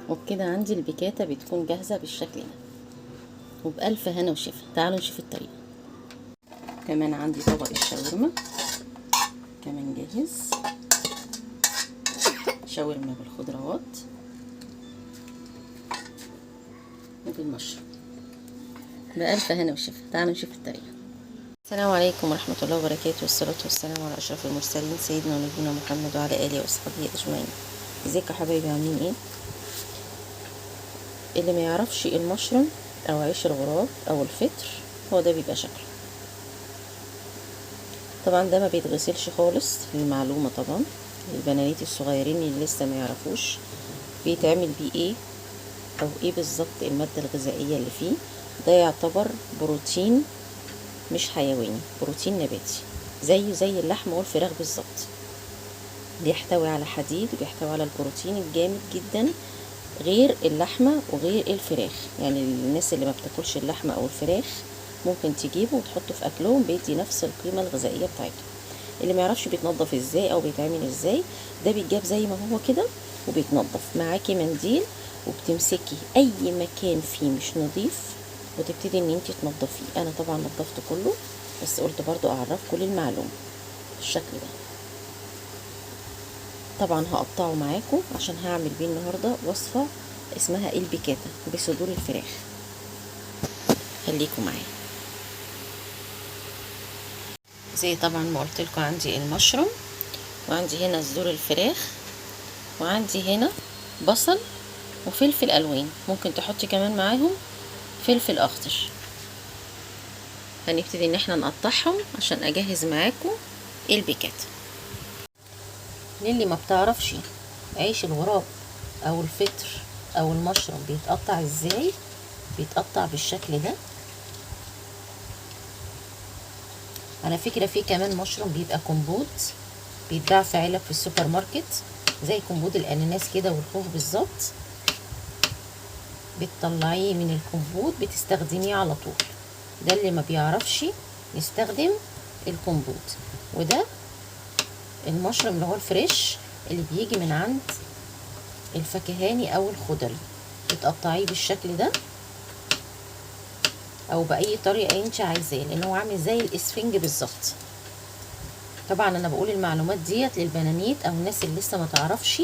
وبكده عندي البيكاتا بتكون جاهزة بالشكل ده، وبألف هنا وشفا. تعالوا نشوف الطريقة. كمان عندي طبق الشاورما كمان جاهز، شاورما بالخضروات وبالمشروم، بألف هنا وشفا. تعالوا نشوف الطريقة. السلام عليكم ورحمة الله وبركاته، والصلاة والسلام على أشرف المرسلين سيدنا ونبينا محمد وعلى آله وأصحابه أجمعين. ازيكم يا حبايبي، عاملين ايه؟ اللي ما يعرفش المشروم أو عيش الغراب أو الفطر، هو ده بيبقى شكله. طبعا ده ما بيتغسلش خالص، للمعلومة طبعا البنانيت الصغيرين اللي لسه ما يعرفوش بيتعمل بيه ايه او ايه بالظبط المادة الغذائية اللي فيه. ده يعتبر بروتين مش حيواني، بروتين نباتي زيه زي اللحمة والفراخ بالظبط. بيحتوي على حديد وبيحتوي على البروتين الجامد جدا، غير اللحمة وغير الفراخ. يعني الناس اللي ما بتاكلش اللحمة او الفراخ ممكن تجيبه وتحطه في اكلهم، بيدي نفس القيمة الغذائية بتاعته. اللي ما يعرفش بيتنضف ازاي او بيتعمل ازاي، ده بيتجاب زي ما هو كده وبيتنضف. معاكي منديل وبتمسكي اي مكان فيه مش نظيف وتبتدي ان انتي تنضفيه. انا طبعا نضفته كله، بس قلت برضو اعرفكم المعلومه بالشكل ده. طبعا هقطعه معاكم عشان هعمل بيه النهارده وصفه اسمها البيكاتا بصدور الفراخ. خليكم معايا. زي طبعا ما قلت لكم، عندي المشروم، وعندي هنا صدور الفراخ، وعندي هنا بصل وفلفل الوان، ممكن تحطي كمان معاهم فلفل اخضر. هنبتدي ان احنا نقطعهم عشان اجهز معاكم البيكاتا. للي ما بتعرفش عيش الغراب او الفطر او المشروم بيتقطع ازاي، بيتقطع بالشكل ده. على فكرة في كمان مشروم بيبقى كومبوت، بيتباع في علب في السوبر ماركت زي كومبوت الاناناس كده والخوخ بالظبط. بتطلعيه من الكومبوت بتستخدميه على طول. ده اللي ما بيعرفش يستخدم الكومبوت. وده المشروم اللي هو الفريش اللي بيجي من عند الفكهاني او الخضري، بتقطعيه بالشكل ده او باي طريقه انت عايزاه، لان هو عامل زي الاسفنج بالظبط. طبعا انا بقول المعلومات ديت للبنانيت او الناس اللي لسه ما تعرفش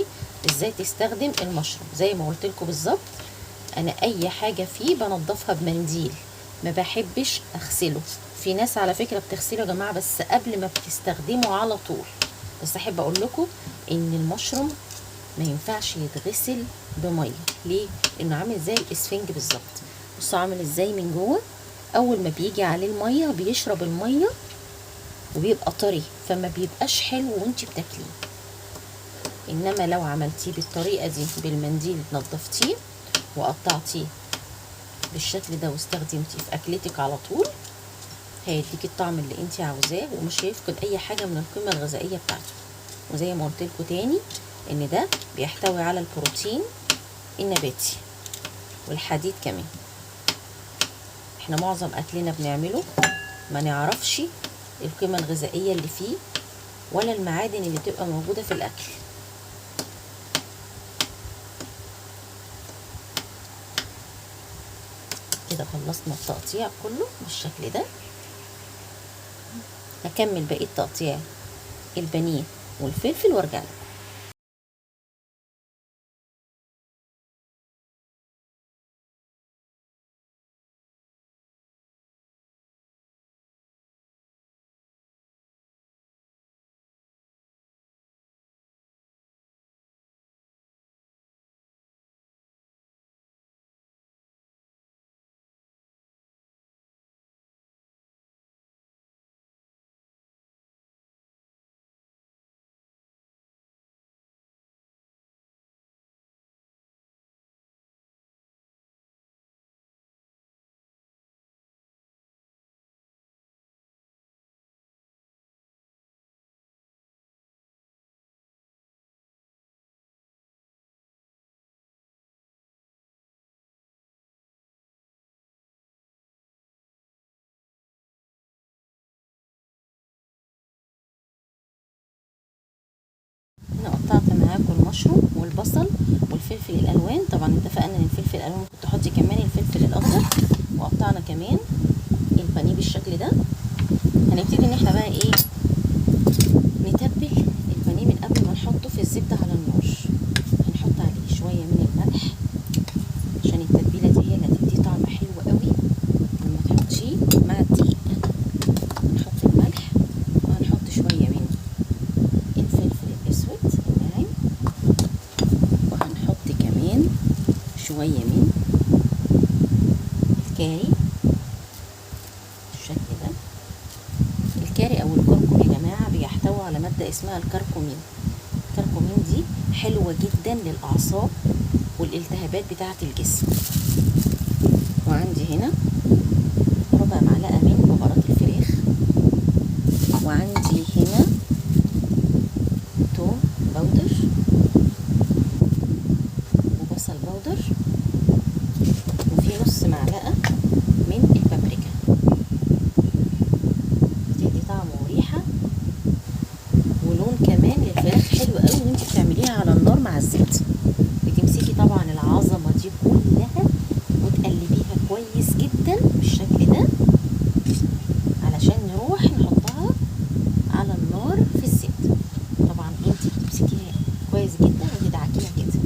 ازاي تستخدم المشروم. زي ما قلت لكم بالظبط، انا اي حاجه فيه بنضفها بمنديل، ما بحبش اغسله. في ناس على فكره بتغسله يا جماعه بس قبل ما بتستخدمه على طول. بس احب اقول لكم ان المشروم ما ينفعش يتغسل بميه. ليه؟ لانه عامل زي الاسفنج بالظبط. بصوا عامل ازاي من جوه، اول ما بيجي عليه الميه بيشرب الميه وبيبقى طري، فما بيبقاش حلو وانت بتاكليه. انما لو عملتيه بالطريقه دي بالمنديل، نضفتيه وقطعتيه بالشكل ده واستخدمتيه في اكلتك على طول، هيديك الطعم اللي انت عاوزاه ومش هيفقد اي حاجه من القيمه الغذائيه بتاعته. وزي ما قلت لكم تاني ان ده بيحتوي على البروتين النباتي والحديد كمان. احنا معظم اكلنا بنعمله ما نعرفش القيمه الغذائيه اللي فيه ولا المعادن اللي بتبقى موجوده في الاكل. كده خلصنا التقطيع كله بالشكل ده. هكمل بقيه تقطيع البانيه والفلفل وارجع لكم. انا قطعت معاكم المشروم والبصل الفلفل الالوان. طبعا اتفقنا ان الفلفل الالوان ممكن تحطي كمان الفلفل الاخضر. وقطعنا كمان البانيه بالشكل ده. هنبتدي ان احنا بقى ايه، نتبل البانيه من قبل ما نحطه في الزبده على النار. هنحط عليه شويه من الملح عشان التتبيله دي هي اللي هتدي طعم حلو قوي لما تحطيه مع الدقيق. هنحط الملح وهنحط شويه من الفلفل الاسود الناعم، وهنحط كمان شويه من الكاري بالشكل ده. الكاري او الكركم يا جماعه بيحتوي على ماده اسمها الكركمين. الكركمين دي حلوه جدا للاعصاب والالتهابات بتاعه الجسم. وعندي هنا ربع معلقه من بهارات الفراخ، وعندي هنا توم باودر وبصل باودر، وفي نص معلقه من البابريكا. بتدي طعم وريحه ولون كمان للفراخ حلو قوي وانت بتعمليها على النار مع الزيت. بتمسكي طبعا العظمه دي كلها وتقلبيها كويس جدا بالشكل ده علشان نروح نحطها على النار في الزيت. طبعا انت بتمسكيها كويس جدا وتدعكيها كده،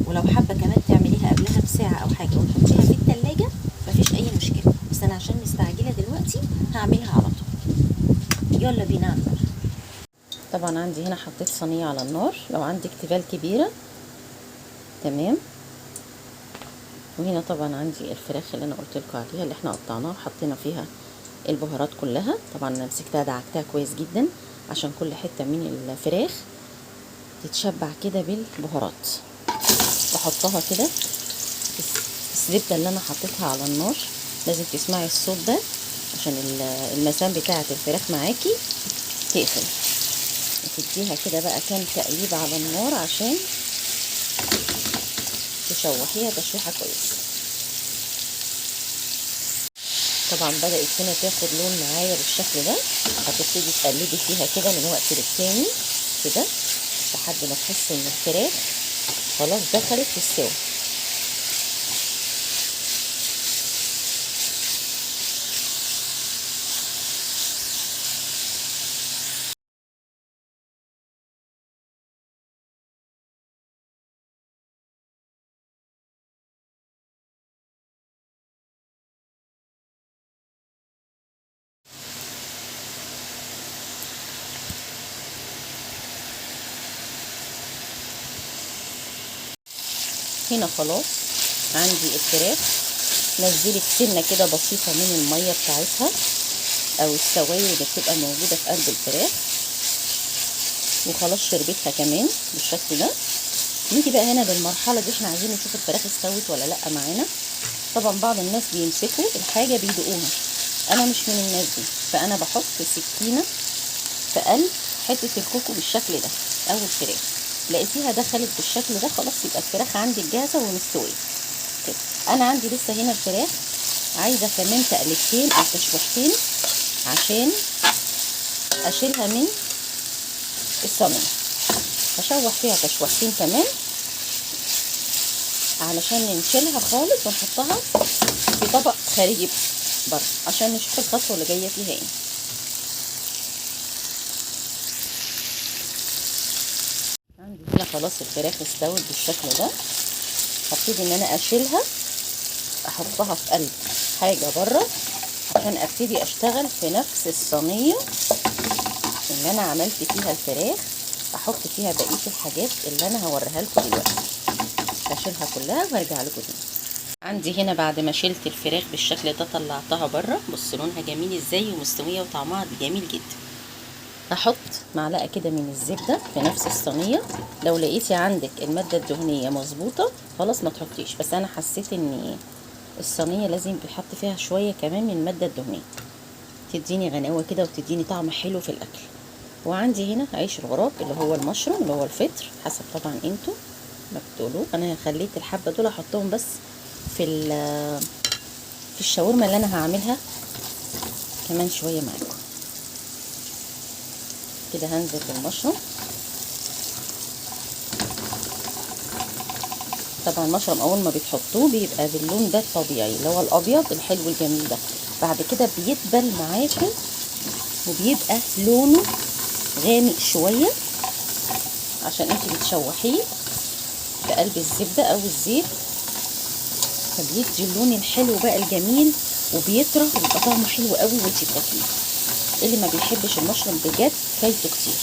ولو حابه كمان تعمليها قبلها بساعه او حاجه وتحطيها في التلاجة مفيش اي مشكله، بس انا عشان مستعجله دلوقتي هعملها على طول. يلا بينا على النار. طبعا عندي هنا حطيت صينيه على النار، لو عندك تيفال كبيره تمام. وهنا طبعا عندي الفراخ اللي انا قلت لكم عليها اللي احنا قطعناها وحطينا فيها البهارات كلها. طبعا انا مسكتها دعكتها كويس جدا عشان كل حته من الفراخ تتشبع كده بالبهارات. بحطها كده في الزبده اللي انا حطيتها على النار. لازم تسمعي الصوت ده عشان المسام بتاعه الفراخ معاكي تقفل. وتديها كده بقى كام تقليب على النار عشان تشوحيها تشويحه كويسه. طبعا بدأت هنا تاخد لون معايا بالشكل ده. هتبتدي تقلبي فيها كده من وقت للتاني كده لحد ما تحسي ان الفراخ خلاص دخلت في السوا. هنا خلاص عندي الفراخ نزلت سنه كده بسيطه من الميه بتاعتها او السوائل اللي بتبقى موجوده في قلب الفراخ، وخلاص شربتها كمان بالشكل ده. نيجي بقى هنا للمرحله دي احنا عايزين نشوف الفراخ استوت ولا لا معانا. طبعا بعض الناس بيمسكوا الحاجه بيدوقوها، انا مش من الناس دي، فانا بحط سكينه في قلب حته الكوكو بالشكل ده او الفراخ. لقيتيها دخلت بالشكل ده خلاص يبقى الفراخ عندي جاهزه ومستويه كده. انا عندي لسه هنا الفراخ عايزه كمان تقلبتين او تشويحتين عشان اشيلها من الصينيه. هشوح فيها تشويحتين كمان علشان نشيلها خالص ونحطها في طبق خارجي بره عشان نشوف الخطوه اللي جايه فيها ايه. عندي هنا خلاص الفراخ استوت بالشكل ده. هبتدي ان انا اشيلها احطها في قلب حاجه بره عشان ابتدي اشتغل في نفس الصينيه اللي انا عملت فيها الفراخ. احط فيها بقيه الحاجات اللي انا هوريها لكم دلوقتي. هشيلها كلها وارجع لكم تاني. عندي هنا بعد ما شلت الفراخ بالشكل ده طلعتها بره. بص لونها جميل ازاي ومستويه وطعمها جميل جدا. هحط معلقه كده من الزبده في نفس الصينيه. لو لقيتي عندك الماده الدهنيه مظبوطه خلاص ما تحطيش، بس انا حسيت ان الصينيه لازم بيحط فيها شويه كمان من الماده الدهنيه تديني غناوه كده وتديني طعم حلو في الاكل. وعندي هنا عيش الغراب اللي هو المشروم اللي هو الفطر حسب طبعا انتوا ما بتقولوه. انا خليت الحبه دول احطهم بس في الشاورما اللي انا هعملها كمان شويه معاكم كده. هنزل بالمشروم طبعا المشروم اول ما بتحطوه بيبقى باللون ده الطبيعي اللي هو الابيض الحلو الجميل ده، بعد كده بيدبل معاكم وبيبقى لونه غامق شويه عشان انت بتشوحيه في قلب الزبده او الزيت، فبيدي اللون الحلو بقى الجميل وبيطرى ويبقى طعمه حلو قوي وانت بتاكليه. اللي ما بيحبش المشروم بجد فايته كتير.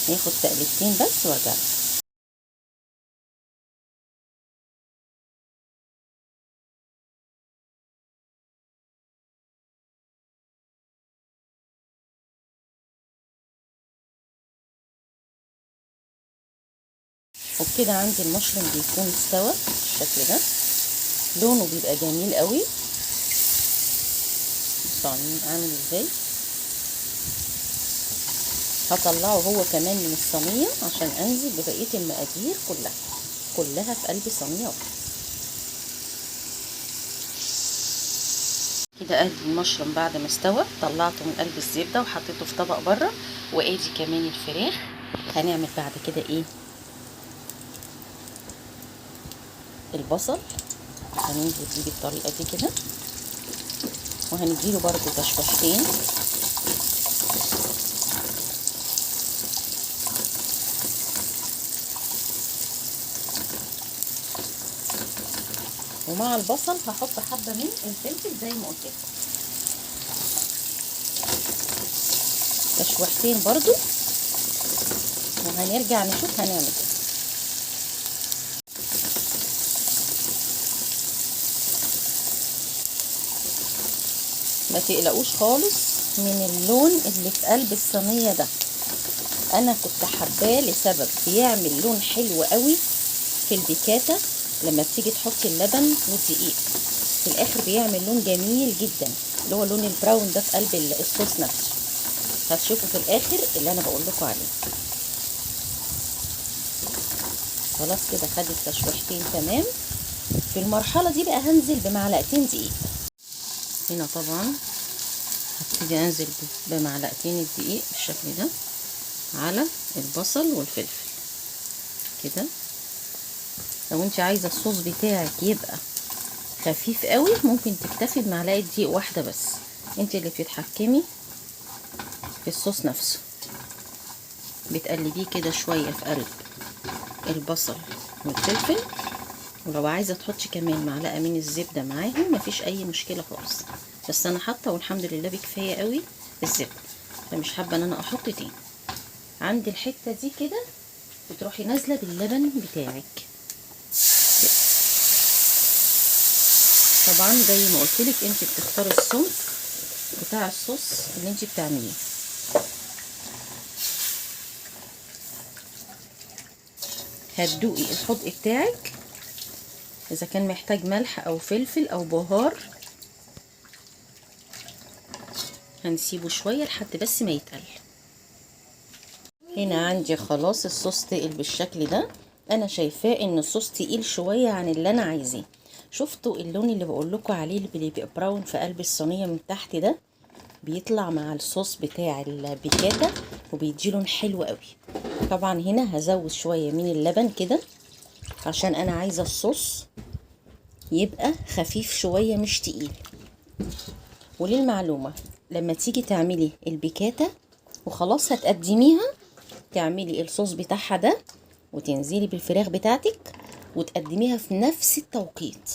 ياخد تقلبتين بس وارجع. وبكده عندي المشروم بيكون استوى بالشكل ده، لونه بيبقى جميل قوي. بصوا عامل ازاي. هطلعه هو كمان من الصينيه عشان انزل ببقيه المقادير كلها في قلب صينيه واحده. كده ادي المشروم بعد ما استوى طلعته من قلب الزبده وحطيته في طبق بره، وادي كمان الفراخ. هنعمل بعد كده ايه؟ البصل هننزل بيه بالطريقه دي كده، وهنديله برده تشويحتين. ومع البصل هحط حبه من الفلفل زي ما قلت لكم، تشويحتين برده، وهنرجع نشوف هنعمل ايه. ما تقلقوش خالص من اللون اللي في قلب الصينيه ده، انا كنت حباه لسبب بيعمل لون حلو قوي في البيكاتا. لما بتيجي تحطي اللبن والدقيق في الاخر بيعمل لون جميل جدا، اللي هو لون البراون ده في قلب الصوص نفسه. هتشوفوا في الاخر اللي انا بقول لكم عليه. خلاص كده خدت تشويحتين تمام. في المرحله دي بقى هنزل بمعلقتين دقيق. هنا طبعا هبتدي انزل بمعلقتين الدقيق بالشكل ده على البصل والفلفل كده. لو انت عايزه الصوص بتاعك يبقى خفيف قوي ممكن تكتفي بمعلقه دقيق واحده بس، انت اللي بتتحكمي في الصوص نفسه. بتقلبيه كده شويه في قلب البصل والفلفل، ولو عايزه تحطي كمان معلقه من الزبده معاهم مفيش اي مشكله خالص، بس انا حاطه والحمد لله بكفايه قوي الزبده، فمش حابه ان انا احط تاني. عند الحته دي كده بتروحي نازله باللبن بتاعك. طبعا زي ما قلت لك انت بتختاري الصنف بتاع الصوص اللي انت بتعمليه. هتدوقي الحدق بتاعك اذا كان محتاج ملح او فلفل او بهار. هنسيبه شويه لحد بس ما يتقل. هنا عندي خلاص الصوص تقل بالشكل ده. انا شايفاه ان الصوص تقيل شويه عن اللي انا عايزاه. شفتوا اللون اللي بقول لكم عليه اللي بيبقى براون في قلب الصينيه من تحت ده؟ بيطلع مع الصوص بتاع البيكاتا وبيدي لون حلو قوي. طبعا هنا هزود شويه من اللبن كده عشان انا عايزه الصوص يبقى خفيف شويه مش تقيل. وللمعلومه لما تيجي تعملي البيكاتا وخلاص هتقدميها، تعملي الصوص بتاعها ده وتنزلي بالفراخ بتاعتك وتقدميها في نفس التوقيت،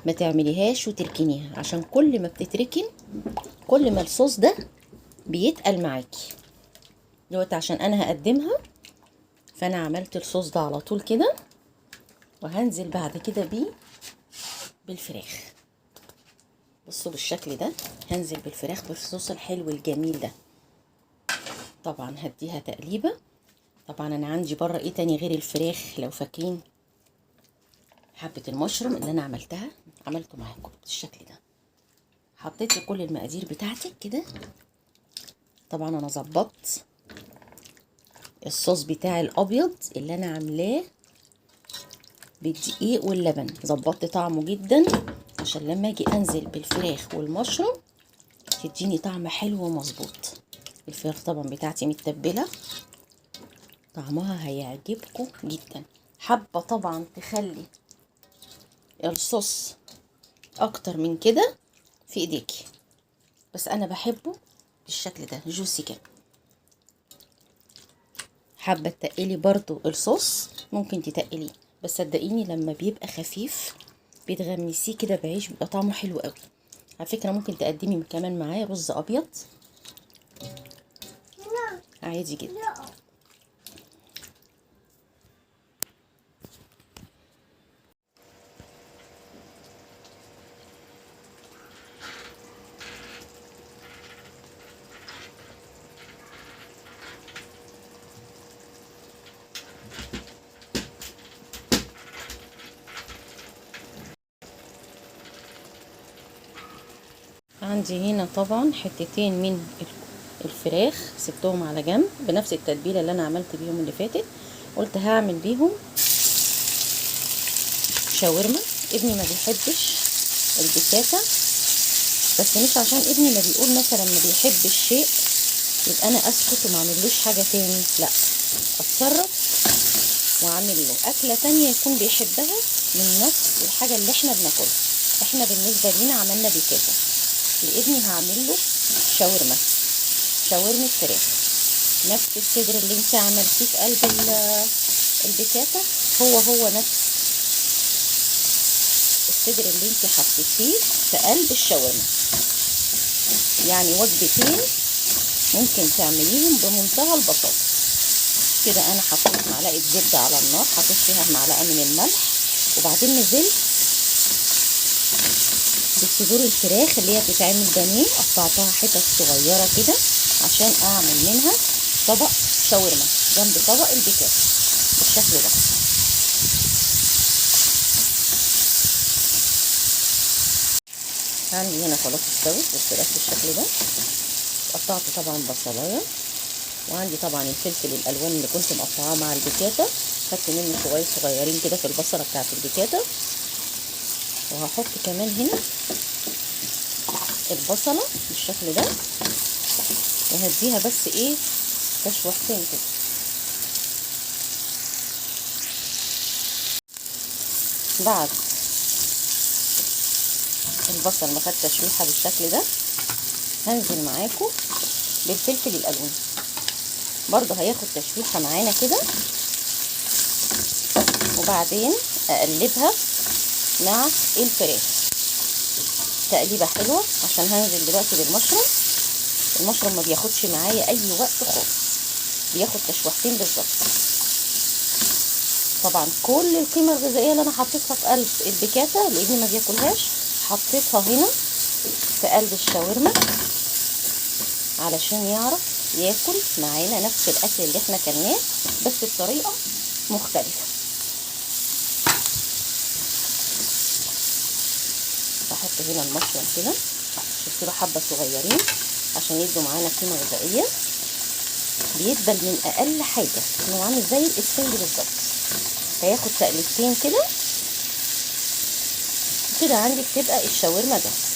ما تعمليهاش وتركنيها، عشان كل ما بتتركن كل ما الصوص ده بيتقل معاكي. دلوقتي عشان انا هقدمها فانا عملت الصوص ده على طول كده، وهنزل بعد كده بيه بالفراخ. بصوا بالشكل ده هنزل بالفراخ بالصوص الحلو الجميل ده. طبعا هديها تقليبه. طبعا انا عندي بره ايه تاني غير الفراخ؟ لو فاكرين حبه المشروم اللي انا عملته معاكم بالشكل ده. حطيت كل المقادير بتاعتي كده. طبعا انا ظبطت الصوص بتاعي الابيض اللي انا عاملاه بالدقيق واللبن، ظبطت طعمه جدا عشان لما اجي انزل بالفراخ والمشروم تديني طعم حلو ومظبوط. الفراخ طبعا بتاعتي متبله طعمها هيعجبكم جدا. حابة طبعا تخلي الصوص اكتر من كده في ايديكي، بس انا بحبه بالشكل ده جوسي كده. حابة تقلي برضو الصوص ممكن تتقليه، بس صدقيني لما بيبقى خفيف بتغمسيه كده بعيش بيبقى طعمه حلو قوي. على فكرة ممكن تقدمي كمان معاه رز ابيض عادي جدا. عندي هنا طبعا حتتين من الفراخ سبتهم على جنب بنفس التتبيله اللي انا عملت بيهم اللي فاتت. قلت هعمل بيهم شاورما. ابني ما بيحبش البيكاتا، بس مش عشان ابني ما بيقول مثلا ما بيحبش شيء يبقى انا اسكت وما اعملوش حاجه تاني، لا، اتصرف واعمل له اكله تانية يكون بيحبها من نفس الحاجه اللي احنا بناكلها. احنا بالنسبه لينا عملنا بيكاتا، لابني هعمل له شاورما، شاورما فراخ. نفس الصدر اللي انت عملتيه في قلب البيكاتا هو نفس الصدر اللي انت حطيتيه في قلب الشاورما. يعني وجبتين ممكن تعمليهم بمنتهى البساطه. كده انا حطيت معلقه زبده على النار، حطيت فيها معلقه من الملح، وبعدين نزلت بصدور الفراخ اللي هي بتتعمل بانيه، قطعتها حتت صغيره كده عشان اعمل منها طبق شاورما جنب طبق البيكاتا بالشكل ده. عندي هنا خلاص استوت الفراخ بالشكل ده. قطعت طبعا بصلايه، وعندي طبعا الفلفل الالوان اللي كنت مقطعاه مع البيكاتا، خدت منه شويه صغيرين كده في البصله بتاعت البيكاتا. وهحط كمان هنا البصله بالشكل ده، وهديها بس ايه تشويحتين كده. بعد البصل ما خد تشويحه بالشكل ده هنزل معاكم بالفلفل الالوان، برضه هياخد تشويحه معانا كده، وبعدين اقلبها مع الفراخ تقليبه حلوه عشان هنزل دلوقتي بالمشروم. المشروم ما بياخدش معايا اي وقت خالص، بياخد تشويحتين بالظبط. طبعا كل القيمه الغذائيه اللي انا حطيتها في قلب البيكاتا لاني ما بياكلهاش حطيتها هنا في قلب الشاورما علشان يعرف ياكل معانا نفس الاكل اللي احنا كلناه بس بطريقه مختلفه. هحط هنا المشروم كده، شفت له حبه صغيرين عشان يدوا معانا قيمه غذائيه. بيدبل من اقل حاجه انه عامل زي الاسفنج بالظبط، هياخد تقليبتين كده كده عندك تبقى الشاورما جاهزه.